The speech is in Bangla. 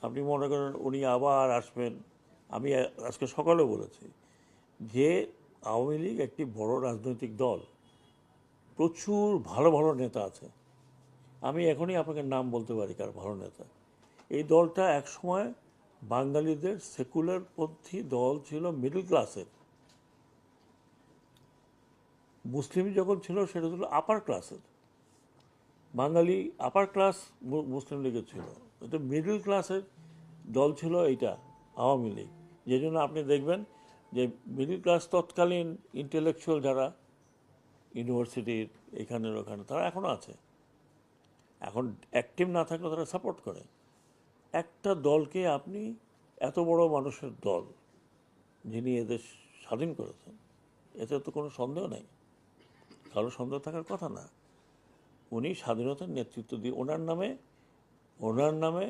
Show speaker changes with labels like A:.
A: আপনি মনে করেন উনি আবার আসবেন। আমি আজকে সকালেও বলেছি যে আওয়ামী লীগ একটি বড় রাজনৈতিক দল, প্রচুর ভালো ভালো নেতা আছে। আমি এখনই আপনাকে নাম বলতে পারি কার ভালো নেতা। এই দলটা একসময় বাঙালিদের সেকুলারপন্থী দল ছিল, মিডল ক্লাসের। মুসলিম যখন ছিল সেটা ছিল আপার ক্লাসের। বাঙালি আপার ক্লাস মুসলিম লীগের ছিল, এটা মিডল ক্লাসের দল ছিল এইটা, আওয়ামী লীগ। যে জন্য আপনি দেখবেন যে মিডল ক্লাস তৎকালীন ইন্টেলেকচুয়াল যারা ইউনিভার্সিটির এখানের ওখানে তারা এখনও আছে, এখন অ্যাক্টিভ না থাকলে তারা সাপোর্ট করে। একটা দলকে আপনি, এত বড় মানুষের দল যিনি এদেশ স্বাধীন করেছেন, এতে তো কোনো সন্দেহ নেই, কারো সন্দেহ থাকার কথা না। উনি স্বাধীনতার নেতৃত্ব দিয়ে ওনার নামে